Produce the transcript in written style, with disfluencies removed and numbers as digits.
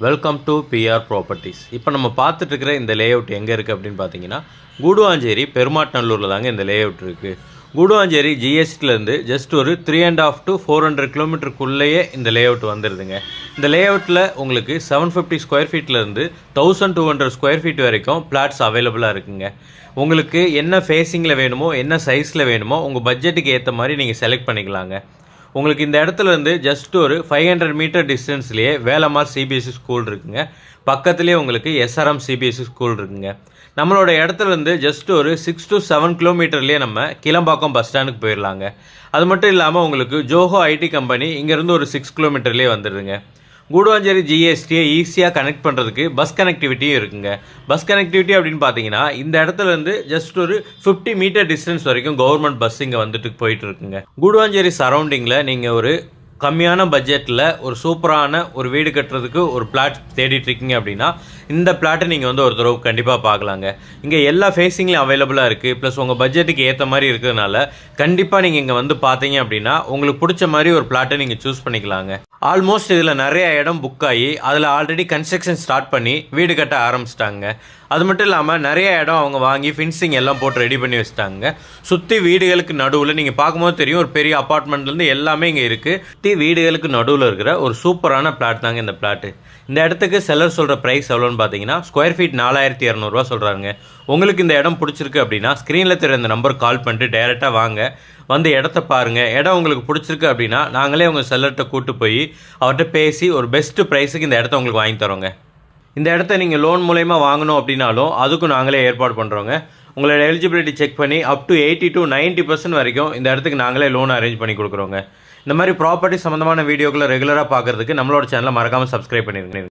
Welcome to PR properties. இப்போ நம்ம பார்த்துட்டு இருக்கிற இந்த லேஅவுட் எங்கே இருக்குது அப்படின்னு பார்த்தீங்கன்னா, கூடுவாஞ்சேரி பெருமாட்டநல்லூரில் தாங்க இந்த லேஅவுட் இருக்குது. கூடுவாஞ்சேரி ஜிஎஸ்டிலேருந்து ஜஸ்ட் ஒரு 3.5 to 400 கிலோமீட்டருக்குள்ளேயே இந்த லேஅவுட் வந்துடுதுங்க. இந்த லேஅவுட்டில் உங்களுக்கு 750 ஸ்கொயர் ஃபீட்லேருந்து 1200 ஸ்கொயர் ஃபீட் வரைக்கும் பிளாட்ஸ் அவைலபிளாக இருக்குங்க. உங்களுக்கு என்ன ஃபேஸிங்கில் வேணுமோ, என்ன சைஸில் வேணுமோ, உங்கள் பட்ஜெட்டுக்கு ஏற்ற மாதிரி நீங்கள் செலக்ட் பண்ணிக்கலாங்க. உங்களுக்கு இந்த இடத்துல இருந்து ஜஸ்ட் ஒரு 500 மீட்டர் டிஸ்டன்ஸ்லேயே வேலம்மாள் சிபிஎஸ்சி ஸ்கூல் இருக்குங்க. பக்கத்துலேயே உங்களுக்கு எஸ்ஆர்எம் சிபிஎஸ்சி ஸ்கூல் இருக்குங்க. நம்மளோட இடத்துல இருந்து ஜஸ்ட் ஒரு 6 to 7 கிலோமீட்டர்லேயே நம்ம கிளம்பாக்கம் பஸ் ஸ்டாண்டுக்கு போயிடலாங்க. அது மட்டும் இல்லாமல் உங்களுக்கு ஜோஹோ ஐடி கம்பெனி இங்கேருந்து ஒரு 6 கிலோமீட்டர்லேயே வந்துடுதுங்க. கூடுவாஞ்சேரி ஜிஎஸ்டியை ஈஸியாக கனெக்ட் பண்ணுறதுக்கு பஸ் கனெக்டிவிட்டியும் இருக்குங்க. பஸ் கனெக்டிவிட்டி அப்படின்னு பார்த்தீங்கன்னா, இந்த இடத்துல இருந்து ஜஸ்ட் ஒரு 50 மீட்டர் டிஸ்டன்ஸ் வரைக்கும் கவர்மெண்ட் பஸ் இங்கே வந்துட்டு போயிட்டு இருக்குங்க. கூடுவாஞ்சேரி சரௌண்டிங்கில் நீங்கள் ஒரு கம்மியான பட்ஜெட்டில் ஒரு சூப்பரான ஒரு வீடு கட்டுறதுக்கு ஒரு பிளாட் தேடிட்டு இருக்கீங்க அப்படின்னா, இந்த பிளாட்டை நீங்கள் வந்து ஒரு தடவை கண்டிப்பாக பார்க்கலாங்க. இங்கே எல்லா ஃபேஸிங்லையும் அவைலபிளாக இருக்குது. ப்ளஸ் உங்கள் பட்ஜெட்டுக்கு ஏற்ற மாதிரி இருக்கிறதுனால கண்டிப்பாக நீங்கள் இங்கே வந்து பார்த்தீங்க அப்படின்னா உங்களுக்கு பிடிச்ச மாதிரி ஒரு பிளாட்டை நீங்கள் சூஸ் பண்ணிக்கலாங்க. ஆல்மோஸ்ட் இதில் நிறைய இடம் புக் ஆகி அதில் ஆல்ரெடி கன்ஸ்ட்ரக்ஷன் ஸ்டார்ட் பண்ணி வீடு கட்ட ஆரம்பிச்சிட்டாங்க. அது மட்டும் இல்லாமல் நிறைய இடம் அவங்க வாங்கி ஃபின்சிங் எல்லாம் போட்டு ரெடி பண்ணி வச்சுட்டாங்க. சுற்றி வீடுகளுக்கு நடுவில் நீங்கள் பார்க்கும்போது தெரியும், ஒரு பெரிய அப்பார்ட்மெண்ட்லேருந்து எல்லாமே இங்கே இருக்குது. சுற்றி வீடுகளுக்கு நடுவில் இருக்கிற ஒரு சூப்பரான பிளாட் தாங்க இந்த பிளாட்டு. இந்த இடத்துக்கு செல்லர் சொல்கிற ப்ரைஸ் எவ்வளோன்னு பார்த்தீங்கன்னா, ஸ்கொயர் ஃபீட் 4200 சொல்கிறாங்க. உங்களுக்கு இந்த இடம் பிடிச்சிருக்கு அப்படின்னா ஸ்க்ரீனில் தெரிய இந்த நம்பர் கால் பண்ணிட்டு டைரெக்டாக வாங்க, வந்து இடத்த பாருங்கள். இடம் உங்களுக்கு பிடிச்சிருக்கு அப்படின்னா நாங்களே உங்கள் செல்லர்கிட்ட கூப்பிட்டு போய் அவர்கிட்ட பேசி ஒரு பெஸ்ட்டு ப்ரைஸுக்கு இந்த இடத்த உங்களுக்கு வாங்கி தரோங்க. இந்த இடத்த நீங்கள் லோன் மூலயமா வாங்கணும் அப்படின்னாலும் அதுக்கும் நாங்களே ஏற்பாடு பண்ணுறோங்க. உங்களோட எலிஜிபிலிட்டி செக் பண்ணி அப் டு 80 to 90% வரைக்கும் இந்த இடத்துக்கு நாங்களே லோன் அரேஞ்ச் பண்ணி கொடுக்குறோங்க. இந்த மாதிரி ப்ராப்பர்ட்டி சம்மந்தமான வீடியோக்களை ரெகுலராக பார்க்குறதுக்கு நம்மளோட சேனலை மறக்காமல் சப்ஸ்கிரைப் பண்ணிடுங்க.